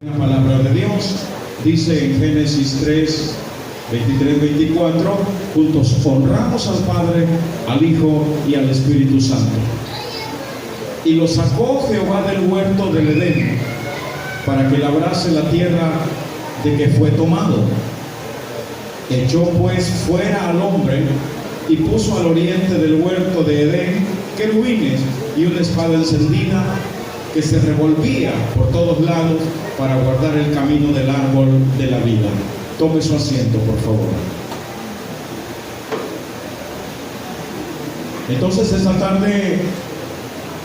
La palabra de Dios dice en Génesis 3, 23, 24, juntos honramos al Padre, al Hijo y al Espíritu Santo. Y lo sacó Jehová del huerto del Edén, para que labrase la tierra de que fue tomado. Echó pues fuera al hombre, y puso al oriente del huerto de Edén querubines y una espada encendida, que se revolvía por todos lados para guardar el camino del árbol de la vida. Tome su asiento, por favor. Entonces, esta tarde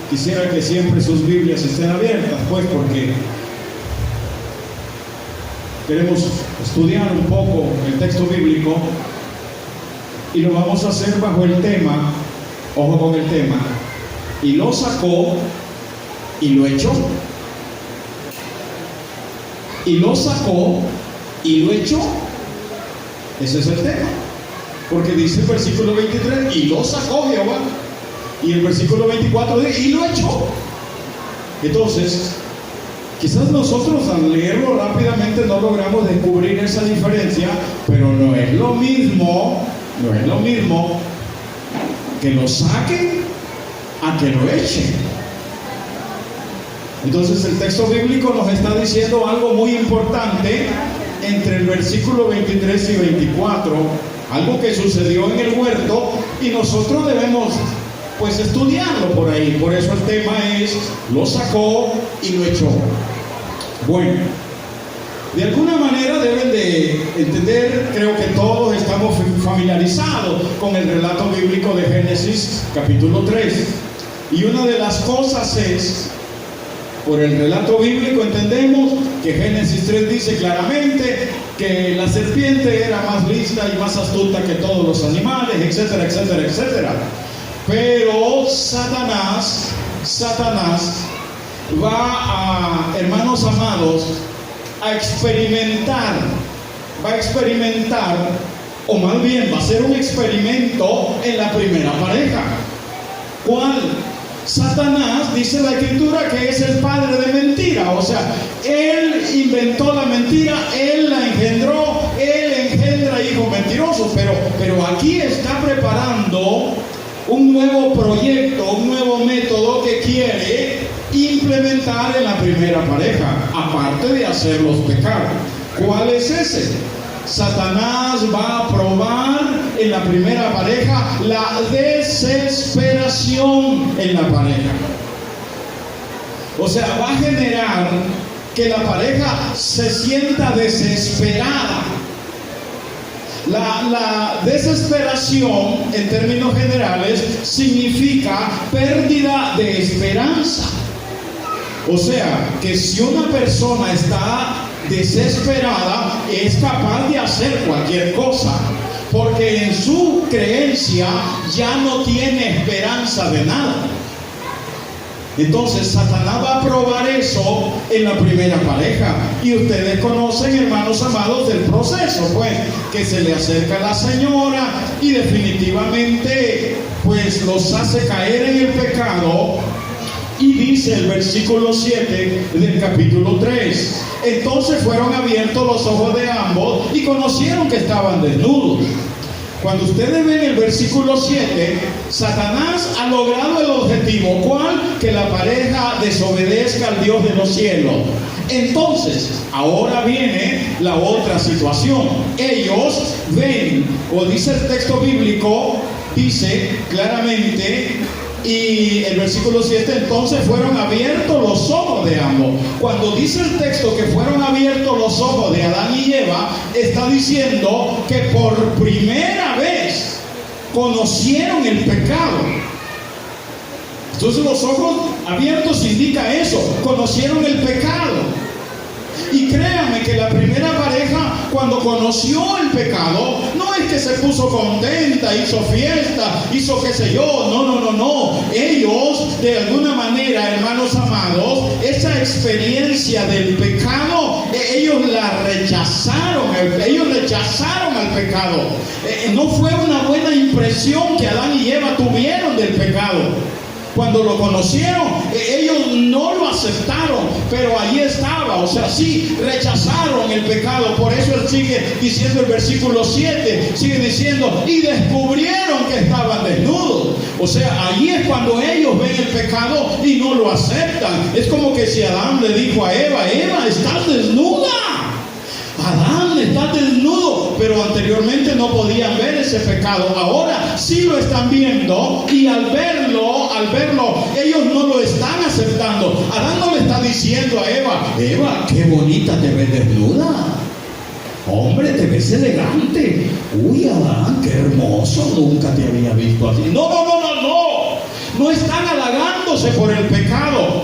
quisiera que siempre sus Biblias estén abiertas, pues, porque queremos estudiar un poco el texto bíblico y lo vamos a hacer bajo el tema, ojo con el tema, y lo sacó y lo echó. Y lo sacó y lo echó. Ese es el tema. Porque dice el versículo 23, y lo sacó Jehová. Y el versículo 24 dice, y lo echó. Entonces, quizás nosotros al leerlo rápidamente no logramos descubrir esa diferencia, pero no es lo mismo que lo saquen a que lo echen. Entonces el texto bíblico nos está diciendo algo muy importante entre el versículo 23 y 24, algo que sucedió en el huerto y nosotros debemos pues estudiarlo por ahí. Por eso el tema es, lo sacó y lo echó. Bueno, de alguna manera deben de entender, creo que todos estamos familiarizados con el relato bíblico de Génesis capítulo 3. Y una de las cosas es, por el relato bíblico entendemos que Génesis 3 dice claramente que la serpiente era más lista y más astuta que todos los animales, etcétera, etcétera, etcétera. Pero Satanás va a, hermanos amados, va a experimentar, o más bien va a hacer un experimento en la primera pareja. ¿Cuál? Satanás, dice la Escritura, que es el padre de mentira. O sea, él inventó la mentira, él la engendró, él engendra hijos mentirosos. Pero aquí está preparando un nuevo proyecto, un nuevo método que quiere implementar en la primera pareja, aparte de hacerlos pecar. ¿Cuál es ese? Satanás va a probar en la primera pareja la desesperación en la pareja. O sea, va a generar que la pareja se sienta desesperada. La desesperación, en términos generales, significa pérdida de esperanza. O sea, que si una persona está desesperada, es capaz de hacer cualquier cosa, porque en su creencia ya no tiene esperanza de nada. Entonces Satanás va a probar eso en la primera pareja, y ustedes conocen, hermanos amados, del proceso, pues, que se le acerca a la señora y definitivamente pues los hace caer en el pecado. Y dice el versículo 7 del capítulo 3, entonces fueron abiertos los ojos de ambos y conocieron que estaban desnudos. Cuando ustedes ven el versículo 7, Satanás ha logrado el objetivo. ¿Cuál? Que la pareja desobedezca al Dios de los cielos. Entonces, ahora viene la otra situación. Ellos ven, o dice el texto bíblico, dice claramente, y el versículo 7, entonces fueron abiertos los ojos de ambos. Cuando dice el texto que fueron abiertos los ojos de Adán y Eva, está diciendo que por primera vez conocieron el pecado. Entonces los ojos abiertos indica eso, conocieron el pecado. Y créanme que la primera pareja, cuando conoció el pecado, no es que se puso contenta, hizo fiesta, hizo qué sé yo, no. Ellos, de alguna manera, hermanos amados, esa experiencia del pecado, ellos la rechazaron, ellos rechazaron al pecado. No fue una buena impresión que Adán y Eva tuvieron del pecado. Cuando lo conocieron, ellos no lo aceptaron, pero allí estaba. O sea, sí rechazaron el pecado. Por eso él sigue diciendo el versículo 7, sigue diciendo, y descubrieron que estaban desnudos. O sea, allí es cuando ellos ven el pecado y no lo aceptan. Es como que si Adán le dijo a Eva, Eva, estás desnuda. Adán está desnudo, pero anteriormente no podían ver ese pecado. Ahora sí lo están viendo, y al verlo, ellos no lo están aceptando. Adán no le está diciendo a Eva, Eva, qué bonita te ves desnuda. Hombre, te ves elegante. Uy, Adán, qué hermoso, nunca te había visto así. No. No están halagándose por el pecado.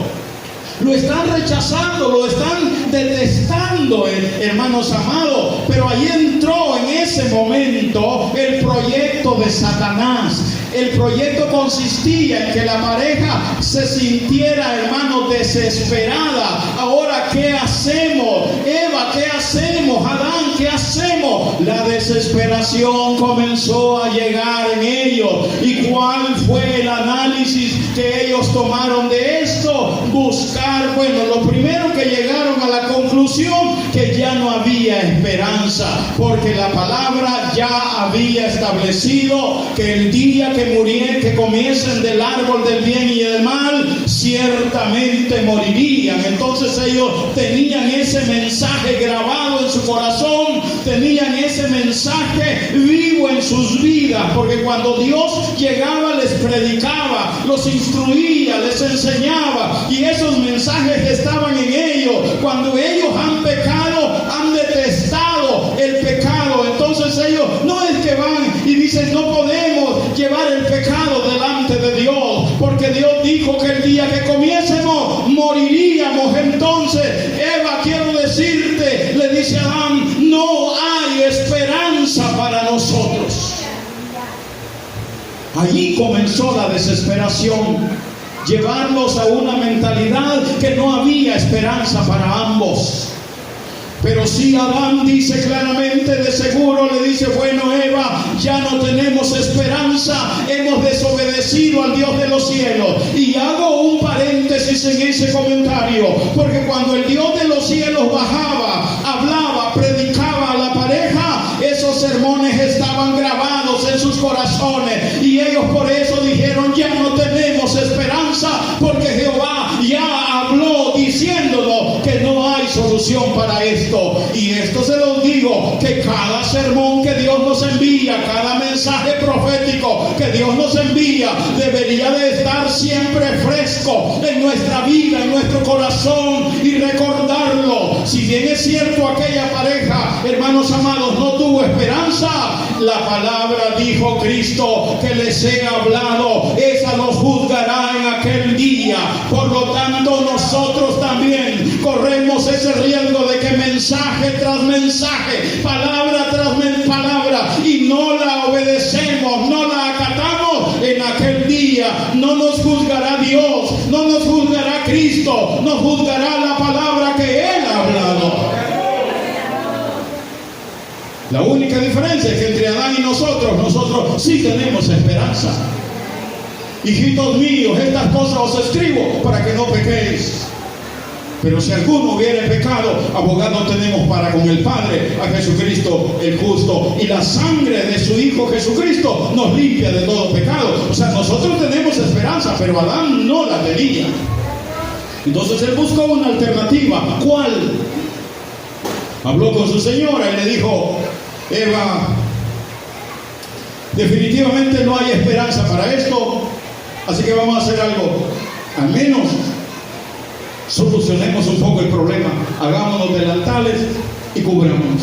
Lo están rechazando, lo están detestando, hermanos amados. Pero ahí entró en ese momento el proyecto de Satanás. El proyecto consistía en que la pareja se sintiera, hermanos, desesperada. Ahora, ¿qué hacemos? Eva, ¿qué hacemos? Adán, ¿qué hacemos? La desesperación comenzó a llegar en ellos. ¿Y cuál fue el análisis que ellos tomaron de esto? Buscar, bueno, lo primero que llegaron a la conclusión, que ya no había esperanza, porque la palabra ya había establecido que el día que comiesen del árbol del bien y del mal, ciertamente morirían. Entonces ellos tenían ese mensaje grabado en su corazón, tenían ese mensaje vivo en sus vidas, porque cuando Dios llegaba les predicaba, los instruía, les enseñaba, y esos mensajes estaban en ellos. Cuando ellos han pecado, han detestado el pecado. Entonces ellos no es que van y dicen, no podemos llevar el pecado delante de Dios, porque Dios dijo que el día que comiésemos moriríamos. Entonces, Eva, quiero decirte, le dice a Adán, no hay esperanza para nosotros. Allí comenzó la desesperación, llevarlos a una mentalidad que no había esperanza para ambos. Pero si Adán dice claramente, de seguro le dice, bueno, Eva, ya no tenemos esperanza, hemos desobedecido al Dios de los cielos. Y hago un paréntesis en ese comentario, porque cuando el Dios de los cielos bajaba, hablaba, predicaba a la pareja, esos sermones estaban grabados en sus corazones, y ellos por eso dijeron, ya no tenemos esperanza, porque Jehová ya habló diciéndonos que no hay solución para esto. Y esto se los digo, que cada sermón que Dios nos envía, cada mensaje profético que Dios nos envía, debería de estar siempre fresco en nuestra vida, en nuestro corazón, y recordarlo. Si bien es cierto, aquella pareja, hermanos amados, no tuvo esperanza, la palabra dijo Cristo que les he hablado, esa los juzgará en aquel día. Por lo tanto, nosotros también corremos ese riesgo de que mensaje tras mensaje, palabra tras palabra, y no la obedecemos, no la acatamos, en aquel día no nos juzgará Dios, no nos juzgará Cristo, nos juzgará la palabra que Él ha hablado. La única diferencia es que entre Adán y nosotros sí tenemos esperanza. Hijitos míos, estas cosas os escribo para que no pequéis. Pero si alguno hubiere pecado, abogado tenemos para con el Padre, a Jesucristo el justo, y la sangre de su Hijo Jesucristo nos limpia de todo pecado. O sea, nosotros tenemos esperanza, pero Adán no la tenía. Entonces él buscó una alternativa. ¿Cuál? Habló con su señora y le dijo, Eva, definitivamente no hay esperanza para esto, así que vamos a hacer algo. Al menos solucionemos un poco el problema, hagámonos delantales y cubrámonos.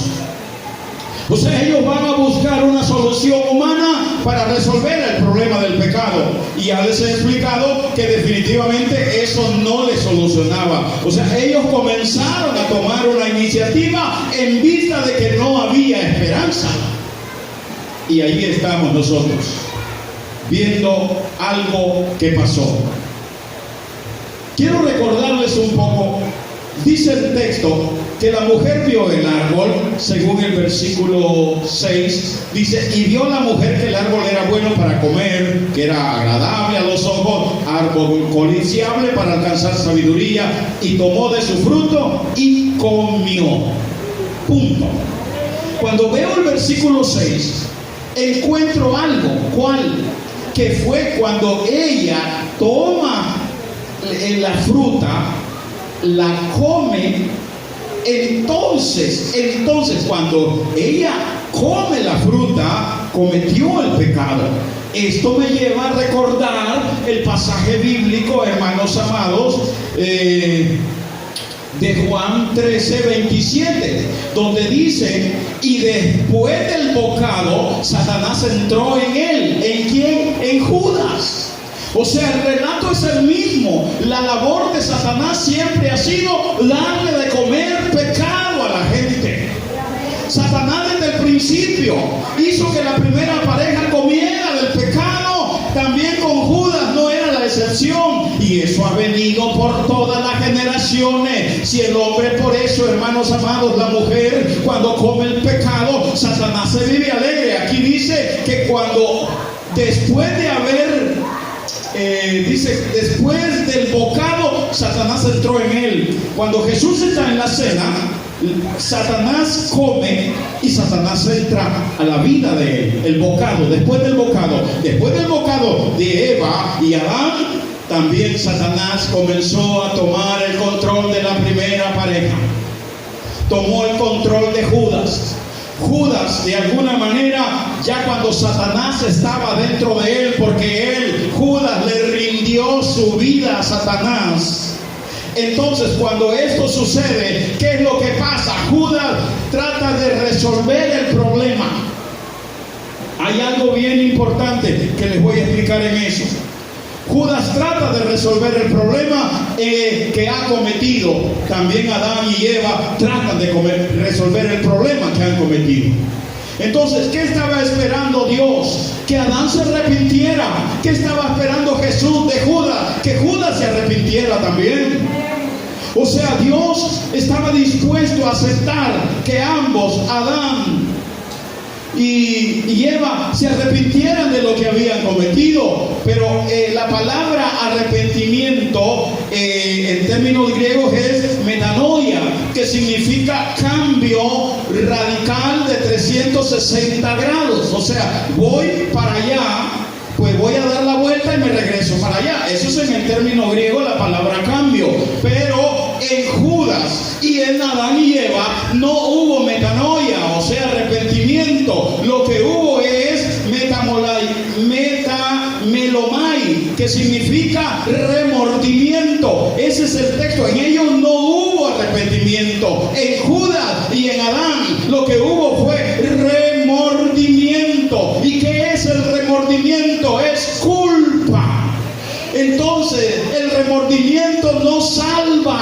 O sea, ellos van a buscar una solución humana para resolver el problema del pecado. Y ya les he explicado que definitivamente eso no les solucionaba. O sea, ellos comenzaron a tomar una iniciativa en vista de que no había esperanza. Y ahí estamos nosotros, viendo algo que pasó. Quiero recordarles un poco, dice el texto, que la mujer vio el árbol, según el versículo 6, dice, y vio la mujer que el árbol era bueno para comer, que era agradable a los ojos, árbol codiciable para alcanzar sabiduría, y tomó de su fruto y comió. Punto. Cuando veo el versículo 6, encuentro algo, ¿cuál? Que fue cuando ella toma la fruta, la come. Entonces, cuando ella come la fruta, cometió el pecado. Esto me lleva a recordar el pasaje bíblico, hermanos amados, de Juan 13:27, donde dice, y después del bocado, Satanás entró en él. ¿En quién? En Judas. O sea, el relato es el mismo. La labor de Satanás siempre ha sido darle de comer pecado a la gente. Satanás desde el principio hizo que la primera pareja comiera del pecado. También con Judas no era la excepción. Y eso ha venido por todas las generaciones. Si el hombre, por eso, hermanos amados, la mujer, cuando come el pecado, Satanás se vive alegre. Aquí dice que cuando, después de haber... después del bocado, Satanás entró en él. Cuando Jesús está en la cena, Satanás come y Satanás entra a la vida de él. El bocado, después del bocado de Eva y Adán, también Satanás comenzó a tomar el control de la primera pareja. Tomó el control de Judas. Judas, de alguna manera, ya cuando Satanás estaba dentro de él, porque Judas le rindió su vida a Satanás. Entonces, cuando esto sucede, ¿qué es lo que pasa? Judas trata de resolver el problema. Hay algo bien importante que les voy a explicar en eso. Judas trata de resolver el problema que ha cometido. También Adán y Eva tratan de resolver el problema que han cometido. Entonces, ¿qué estaba esperando Dios? Que Adán se arrepintiera. ¿Qué estaba esperando Jesús de Judas? Que Judas se arrepintiera también. O sea, Dios estaba dispuesto a aceptar que ambos, Adán y Eva, se arrepintieran de lo que habían cometido. Pero la palabra arrepentimiento en términos griegos es metanoia, que significa cambio radical de 360 grados. O sea, voy para allá, pues voy a dar la vuelta y me regreso para allá. Eso es en el término griego la palabra cambio. Pero en Judas y en Adán y Eva no hubo metanoia, o sea, arrepentimiento. Lo que hubo es metamelomai, que significa remordimiento. Ese es el texto. En ellos no hubo arrepentimiento. En Judas y en Adán lo que hubo fue remordimiento. ¿Y qué es el remordimiento? Es culpa. Entonces, el remordimiento no salva.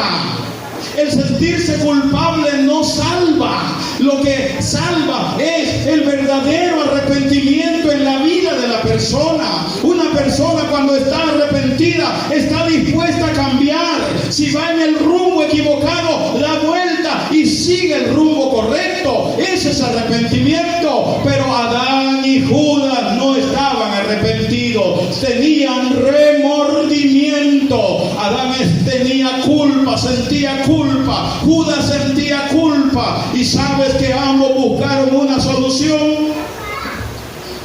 El sentirse culpable no salva. Lo que salva es el verdadero arrepentimiento en la vida de la persona. Una persona, cuando está arrepentida, está dispuesta a cambiar. Si va en el rumbo equivocado, da vuelta y sigue el rumbo correcto. Ese es arrepentimiento. Pero Adán y Judas no estaban arrepentidos, tenían remordimiento. Adán tenía culpa, sentía culpa. Judas sentía culpa. ¿Y sabes que ambos buscaron una solución?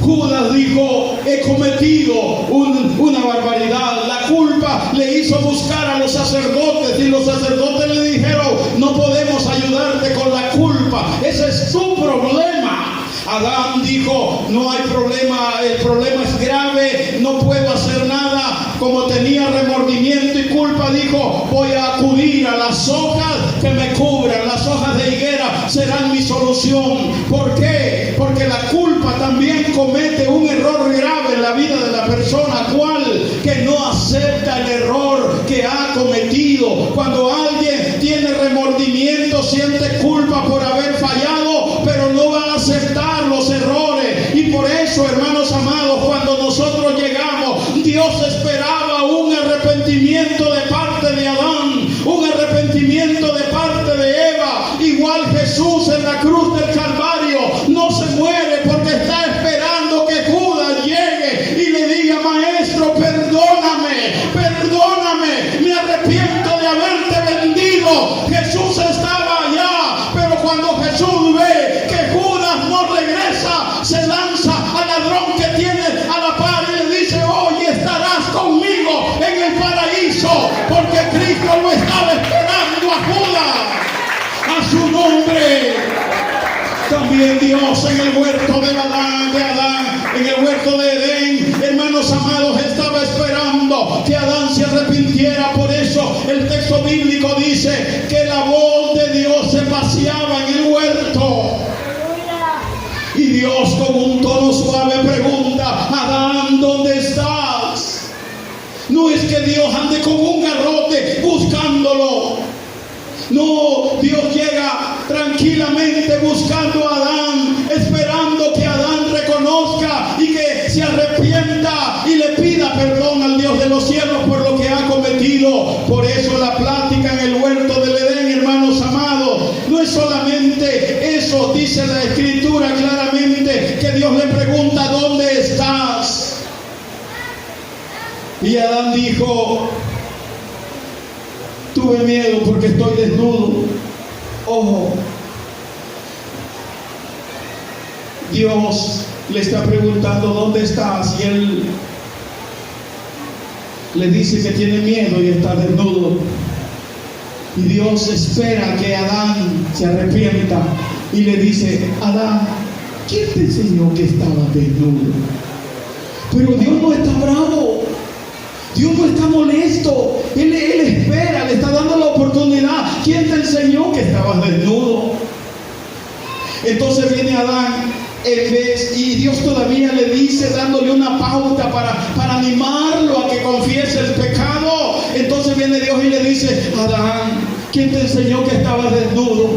Judas dijo: he cometido una barbaridad. La culpa le hizo buscar a los sacerdotes, y los sacerdotes le dijeron: no podemos ayudarte con la culpa, ese es tu problema. Adán dijo: no hay problema, el problema es grave, no puedo hacer nada. Como tenía remordimiento y culpa, dijo: voy a acudir a las hojas que me cubran, las hojas de higuera serán mi solución. ¿Por qué? Porque la culpa también comete un error grave en la vida de la persona. ¿Cuál? Que no acepta el error que ha cometido. Cuando alguien tiene remordimiento, siente culpa por haber fallado, pero no va a aceptar los errores. Y por eso, hermanos amados, cuando nosotros llegamos, Dios esperaba un arrepentimiento de parte de Adán, un arrepentimiento de parte de Eva, y cual Jesús en la cruz del Calvario no se muere porque está esperando que Judas llegue y le diga: maestro, perdóname, perdóname, me arrepiento de haberte vendido. Jesús estaba allá, pero cuando Jesús ve que Judas no regresa, se lanza al ladrón que tiene a la par y le dice: hoy estarás conmigo en el paraíso, porque Cristo lo estaba esperando a Judas. A su nombre. También Dios en el huerto de Adán, en el huerto de Edén, hermanos amados, estaba esperando que Adán se arrepintiera. Por eso el texto bíblico dice que la voz de Dios se paseaba en el huerto. Y Dios con un tono suave pregunta: Adán, ¿dónde estás? No es que Dios ande con un garrote buscándolo. No, Dios llega tranquilamente buscando a Adán, esperando que Adán reconozca y que se arrepienta y le pida perdón al Dios de los cielos por lo que ha cometido. Por eso la plática en el huerto del Edén, hermanos amados, no es solamente eso. Dice la Escritura claramente que Dios le pregunta: ¿dónde estás? Y Adán dijo: tuve miedo porque estoy desnudo. Ojo, Dios le está preguntando: ¿dónde estás? Y él le dice que tiene miedo y está desnudo. Y Dios espera que Adán se arrepienta y le dice: Adán, ¿quién te enseñó que estaba desnudo? Pero Dios no está bravo. Dios no está molesto. Él espera, le está dando la oportunidad. ¿Quién te enseñó que estabas desnudo? Entonces viene Adán y Dios todavía le dice, dándole una pauta para animarlo a que confiese el pecado. Entonces viene Dios y le dice: Adán, ¿quién te enseñó que estabas desnudo?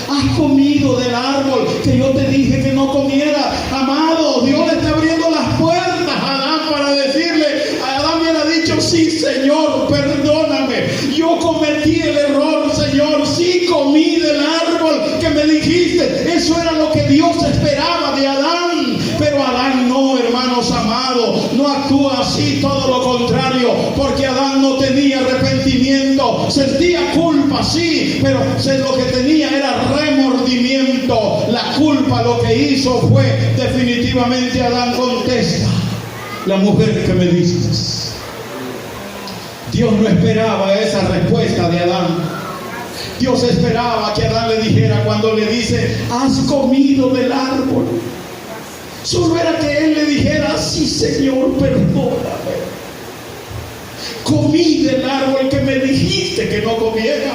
¿Has comido del árbol que yo te dije que no comieras? Amado, Dios le está abriendo las puertas a Adán para decirle. Adán hubiera dicho: sí, Señor, perdóname, yo cometí el error, Señor, sí comí del árbol que me dijiste. Eso era lo que Dios esperaba de Adán. Pero Adán no, hermanos amados, no actúa así, todo lo contrario, porque Adán no tenía arrepentimiento. Sentía culpa, sí, pero lo que tenía era remordimiento. La culpa lo que hizo fue, definitivamente, Adán contesta: la mujer que me diste. Dios no esperaba esa respuesta de Adán. Dios esperaba que Adán le dijera, cuando le dice: has comido del árbol, solo era que él le dijera: sí, Señor, perdóname, comí del árbol que me dijiste que no comiera.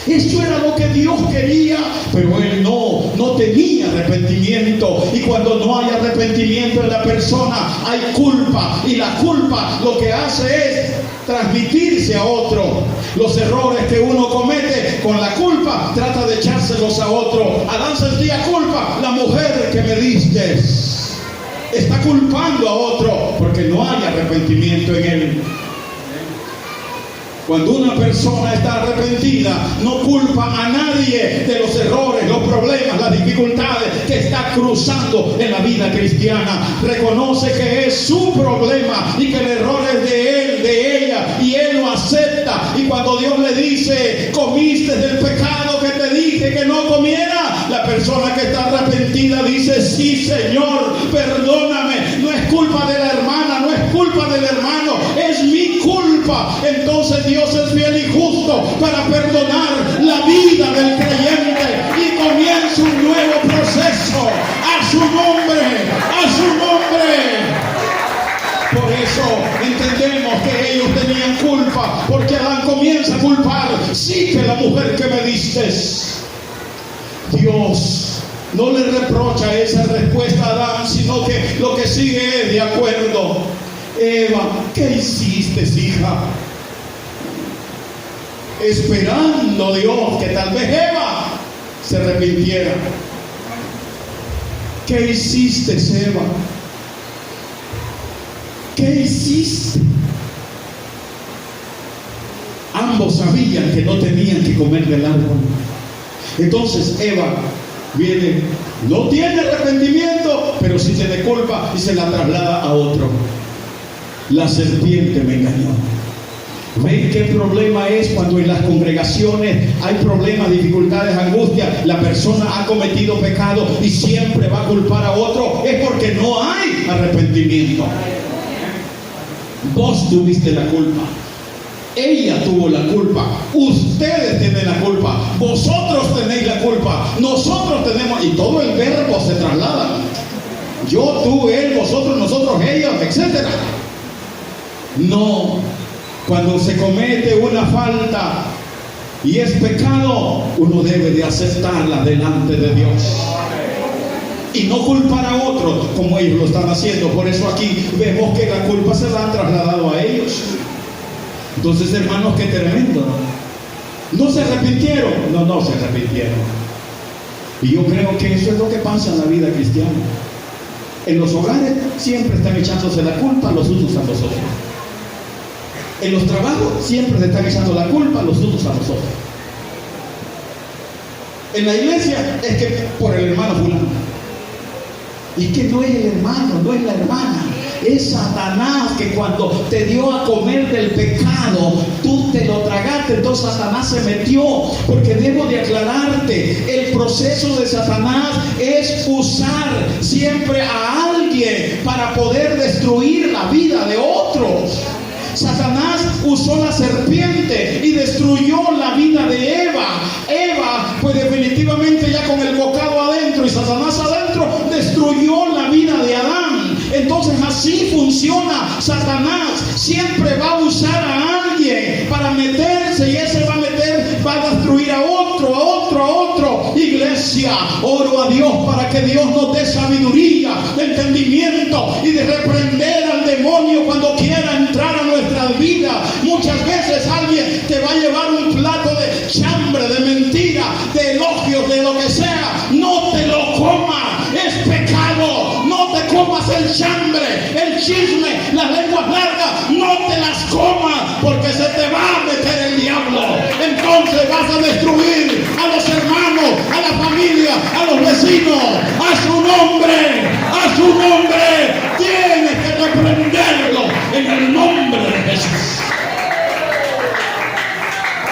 Eso era lo que Dios quería, pero él no tenía arrepentimiento. Y cuando no hay arrepentimiento en la persona, hay culpa. Y la culpa lo que hace es transmitirse a otro. Los errores que uno comete con la culpa, trata de echárselos a otro. Adán sentía culpa: la mujer que me diste. Está culpando a otro porque no hay arrepentimiento en él. Cuando una persona está arrepentida, no culpa a nadie de los errores, los problemas, las dificultades que está cruzando en la vida cristiana. Reconoce que es su problema y que el error es de él, de ella, y él lo acepta. Y cuando Dios le dice: comiste del pecado que te dije que no comiera, la persona que está arrepentida dice: sí, Señor, perdóname. No es culpa de la hermana, no es culpa del hermano, es mi culpa. Entonces Dios es fiel y justo para perdonar la vida del creyente y comienza un nuevo proceso. A su nombre, a su nombre. Por eso entendemos que ellos tenían culpa, porque Adán comienza a culpar: sí, que la mujer que me diste. Dios no le reprocha esa respuesta a Adán, sino que lo que sigue es: de acuerdo, Eva, ¿qué hiciste, hija? Esperando Dios que tal vez Eva se arrepintiera. ¿Qué hiciste, Eva? ¿Qué hiciste? Ambos sabían que no tenían que comer del árbol. Entonces Eva viene, no tiene arrepentimiento, pero sí tiene culpa y se la traslada a otro. La serpiente me engañó. ¿Ven qué problema es cuando en las congregaciones hay problemas, dificultades, angustia? La persona ha cometido pecado y siempre va a culpar a otro. Es porque no hay arrepentimiento. Vos tuviste la culpa. Ella tuvo la culpa. Ustedes tienen la culpa. Vosotros tenéis la culpa. Nosotros tenemos. Y todo el verbo se traslada. Yo, tú, él, vosotros, nosotros, ellos, etc. No. Cuando se comete una falta y es pecado, uno debe de aceptarla delante de Dios y no culpar a otros como ellos lo están haciendo. Por eso aquí vemos que la culpa se la han trasladado a ellos. Entonces, hermanos, qué tremendo, ¿no? ¿No se arrepintieron? No se arrepintieron. Y yo creo que eso es lo que pasa en la vida cristiana. En los hogares siempre están echándose la culpa los unos a los otros. En los trabajos siempre se están echando la culpa los unos a los otros. En la iglesia es que por el hermano fulano. Y que no es el hermano, no es la hermana. Es Satanás que cuando te dio a comer del pecado, tú te lo tragaste, entonces Satanás se metió. Porque debo de aclararte, el proceso de Satanás es usar siempre a alguien para poder destruir la vida de otros. Satanás usó la serpiente y destruyó la vida de Eva. Eva, pues definitivamente ya con el bocado adentro y Satanás adentro, destruyó la vida de Adán. Entonces así funciona Satanás. Siempre va a usar a alguien para meterse y ese va a destruir a otro. Iglesia, oro a Dios para que Dios nos dé sabiduría, entendimiento y de reprender al demonio cuando quiera entrar a nuestras vidas. Muchas veces alguien te va a llevar un plato de chambre, de mentira, de elogios, de lo que sea. No te lo comas, es pecado. No te comas el chambre, el chisme, las lenguas largas, no te las comas porque se te va a meter el diablo. Entonces vas a destruir a los hermanos, a la familia, a los vecinos. A su nombre tienes que reprenderlo en el nombre de Jesús.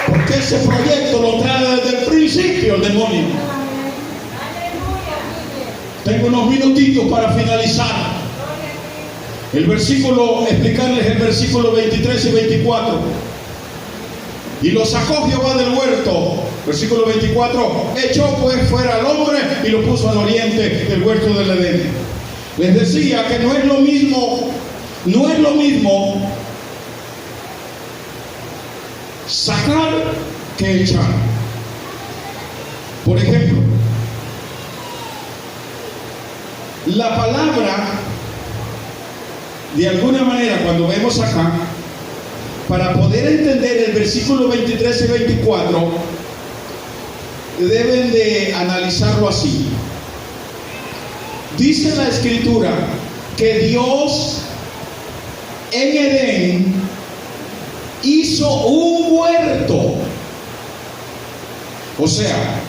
Porque ese proyecto lo trae desde el principio el demonio. Tengo unos minutitos para finalizar. Explicarles el versículo 23 y 24. Y lo sacó Jehová del huerto. Versículo 24. Echó pues fuera al hombre y lo puso al oriente del huerto del Edén. Les decía que no es lo mismo sacar que echar. Por ejemplo, la palabra, de alguna manera, cuando vemos acá, para poder entender el versículo 23 y 24, deben de analizarlo así. Dice la Escritura que Dios en Edén hizo un huerto. O sea,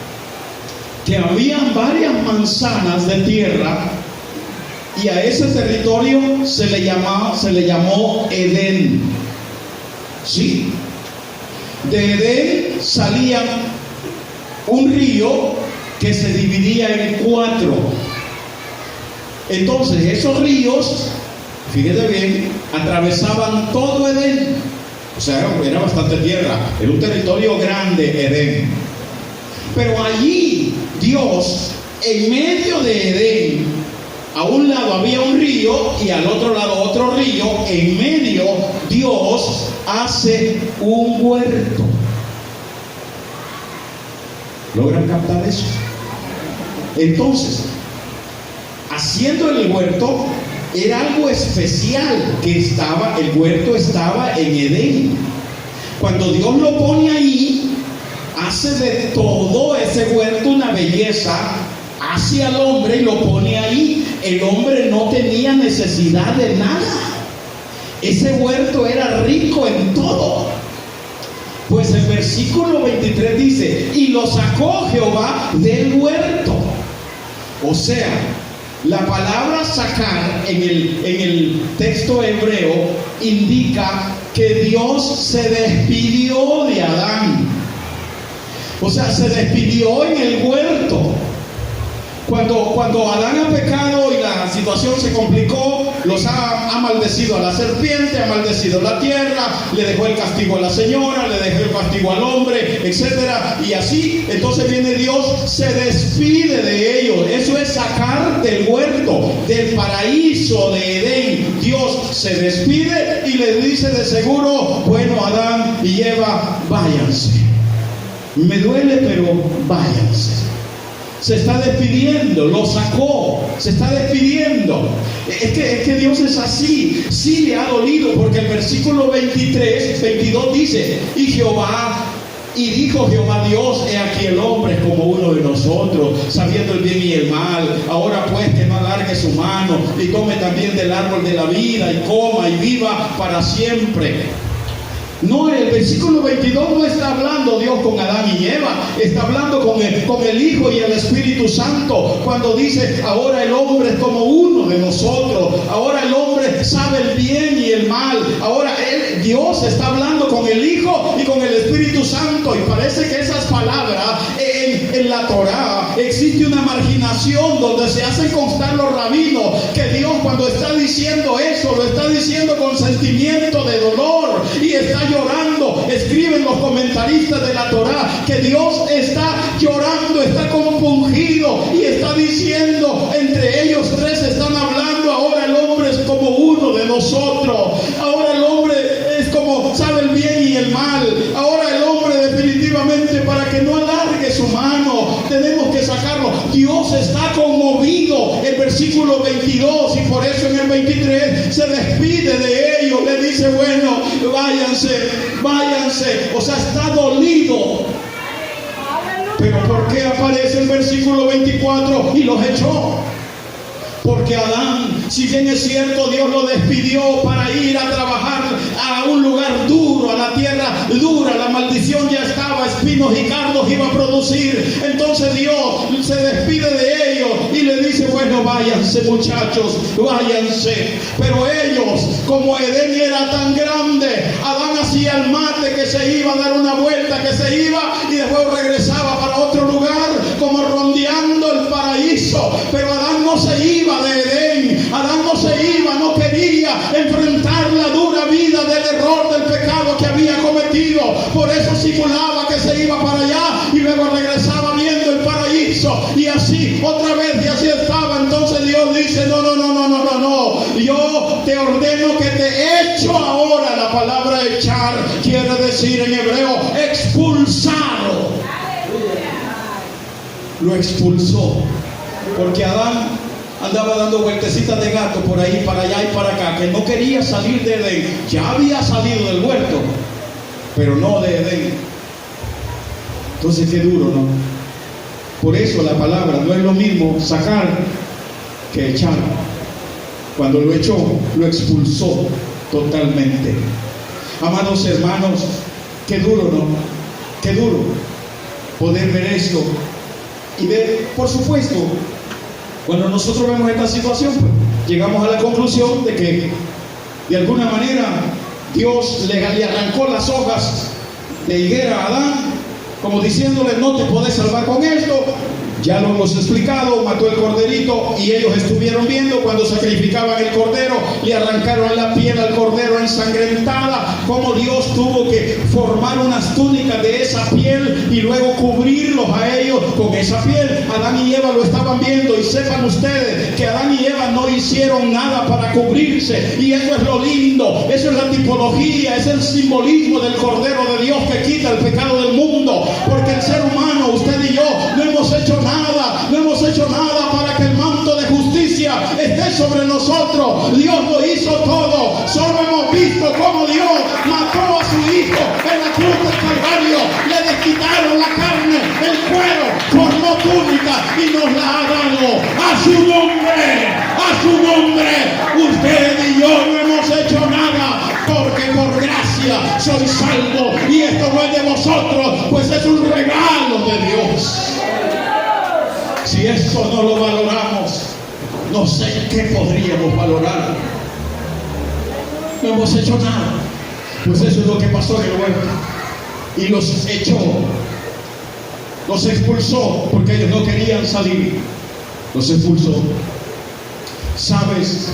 que habían varias manzanas de tierra y a ese territorio se le llamó Edén. Sí. De Edén salía un río que se dividía en 4. Entonces esos ríos, fíjate bien, atravesaban todo Edén. O sea, era bastante tierra, era un territorio grande Edén. Pero allí Dios, en medio de Edén, a un lado había un río y al otro lado otro río. En medio Dios hace un huerto. ¿Logran captar eso? Entonces, haciendo el huerto era algo especial el huerto estaba en Edén. Cuando Dios lo pone ahí, hace de todo ese huerto una belleza hacia el hombre y lo pone ahí. El hombre no tenía necesidad de nada. Ese huerto era rico en todo. Pues el versículo 23 dice, y lo sacó Jehová del huerto. O sea, la palabra sacar en el texto hebreo indica que Dios se despidió de Adán. O sea, se despidió en el huerto. Cuando Adán ha pecado y la situación se complicó, ha maldecido a la serpiente, ha maldecido la tierra, le dejó el castigo a la señora, le dejó el castigo al hombre, etcétera. Y así, entonces viene Dios, se despide de ellos. Eso es sacar del huerto, del paraíso de Edén. Dios se despide y le dice de seguro, bueno, Adán y Eva, váyanse. Me duele, pero váyanse. Se está despidiendo, lo sacó, se está despidiendo. Es que Dios es así, sí le ha dolido, porque el versículo 22 dice, y dijo Jehová Dios, he aquí el hombre es como uno de nosotros, sabiendo el bien y el mal. Ahora pues que no alargue su mano y tome también del árbol de la vida y coma y viva para siempre. No, el versículo 22 no está hablando Dios con Adán y Eva, está hablando con el Hijo y el Espíritu Santo. Cuando dice, ahora el hombre es como uno de nosotros, ahora el hombre sabe el bien y el mal. Ahora Dios está hablando con el Hijo y con el Espíritu Santo. Y parece que esas palabras en la Torá existe una marginación donde se hacen constar los rabinos que Dios, cuando está diciendo eso, lo está diciendo con sentimiento de dolor y está llorando. Escriben los comentaristas de la Torá que Dios está llorando, está compungido y está diciendo, entre ellos tres están hablando, ahora el hombre es como uno de nosotros, ahora el hombre es como sabe el bien y el mal, ahora el hombre definitivamente, para que no alargue su mano, tenemos que sacarlo. Dios está conmovido, el versículo 22, y por eso en el 23 se despide de ellos, le dice, bueno, váyanse, o sea, está dolido. Pero ¿por qué aparece el versículo 24 y los echó? Porque Adán, si bien es cierto, Dios lo despidió para ir a trabajar a un lugar duro, a la tierra dura, la maldición ya estaba, espinos y cardos iba a producir. Entonces Dios se despide de ellos y le dice, bueno, váyanse muchachos, váyanse. Pero ellos, como Edén era tan grande, Adán hacía el mate que se iba a dar una vuelta, que se iba y después regresaba para otro lugar, como rondeando el paraíso. Pero Adán no se iba de Edén, Adán no se iba, no quería enfrentar la dura vida del error, del pecado que había cometido. Por eso simulaba que se iba para allá y luego regresaba viendo el paraíso, y así otra vez, y así estaba. Entonces Dios dice, no, yo te ordeno que te echo ahora. La palabra echar quiere decir en hebreo expulsado. Lo expulsó, porque Adán andaba dando vueltecitas de gato por ahí, para allá y para acá, que no quería salir de Edén. Ya había salido del huerto, pero no de Edén. Entonces qué duro, ¿no? Por eso la palabra no es lo mismo sacar que echar. Cuando lo echó, lo expulsó totalmente. Amados hermanos, qué duro, ¿no? Qué duro poder ver esto y ver, por supuesto, cuando nosotros vemos esta situación, pues, llegamos a la conclusión de que de alguna manera Dios le arrancó las hojas de higuera a Adán, como diciéndole, no te podés salvar con esto. Ya lo hemos explicado, mató el corderito y ellos estuvieron viendo cuando sacrificaban el cordero, le arrancaron la piel al cordero ensangrentada, como Dios tuvo que formar unas túnicas de esa piel y luego cubrirlos a ellos con esa piel. Adán y Eva lo estaban viendo, y sepan ustedes que Adán y Eva no hicieron nada para cubrirse, y eso es lo lindo, eso es la tipología, es el simbolismo del cordero de Dios que quita el pecado del mundo, porque el ser humano, usted y yo, no hemos hecho nada para que el manto de justicia esté sobre nosotros. Dios lo hizo todo. Solo hemos visto cómo Dios mató a su Hijo en la cruz del Calvario. Le desquitaron la carne, el cuero, formó túnica y nos la ha dado. A su nombre, usted y yo no hemos hecho nada, porque por gracia soy salvo y esto no es de vosotros, pues es un regalo de Dios. Si eso no lo valoramos, no sé qué podríamos valorar. No hemos hecho nada. Pues eso es lo que pasó en el huerto. Y los echó, los expulsó, porque ellos no querían salir. Los expulsó. ¿Sabes?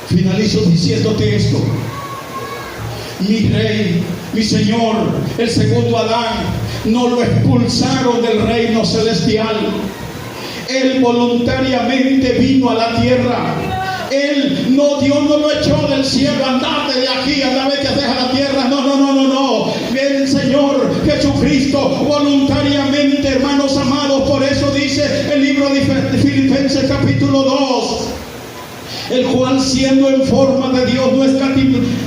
Finalizo diciéndote esto. Mi rey, mi Señor, el segundo Adán, no lo expulsaron del reino celestial. Él voluntariamente vino a la tierra. Dios no lo echó del cielo, andate de aquí, andate que deja la tierra. No. El Señor Jesucristo voluntariamente, hermanos amados, por eso dice el libro de Filipenses capítulo 2, el cual siendo en forma de Dios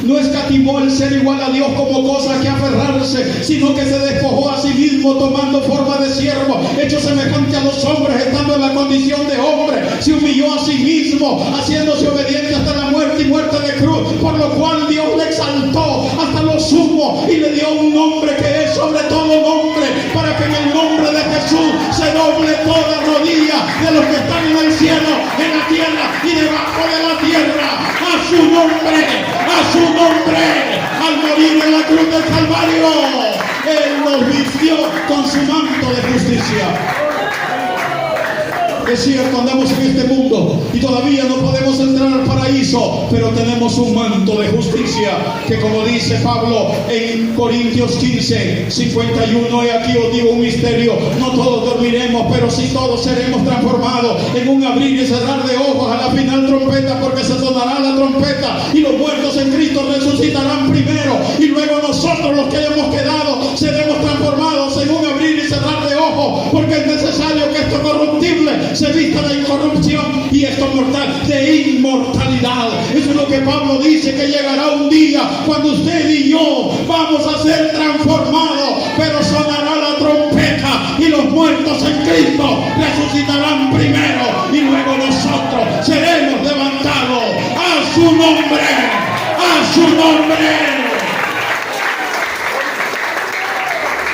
no escatimó el ser igual a Dios como cosa que aferrarse, sino que se despojó a sí mismo, tomando forma de siervo, hecho semejante a los hombres, estando en la condición de hombre, se humilló a sí mismo, haciéndose obediente hasta la muerte y muerte de cruz, por lo cual Dios le exaltó hasta lo sumo y le dio un nombre que es sobre todo nombre, para que en el nombre de Jesús se doble toda rodilla de los que están en el cielo, en la tierra y debajo de la tierra, a su nombre, al morir en la cruz del Calvario, Él nos vistió con su manto de justicia. Es cierto, andamos en este mundo y todavía no podemos entrar al paraíso, pero tenemos un manto de justicia que, como dice Pablo en Corintios 15, 51, y aquí os digo un misterio: no todos dormiremos, pero sí todos seremos transformados en un abrir y cerrar de ojos a la final trompeta, porque se sonará la trompeta y los muertos en Cristo resucitarán primero, y luego nosotros, los que hayamos quedado, seremos transformados en un abrir y cerrar de ojos, porque es necesario que esto corruptible se vista de incorrupción y esto mortal de inmortalidad. Eso es lo que Pablo dice, que llegará un día cuando usted y yo vamos a ser transformados, pero sonará la trompeta y los muertos en Cristo resucitarán primero, y luego nosotros seremos levantados a su nombre, a su nombre.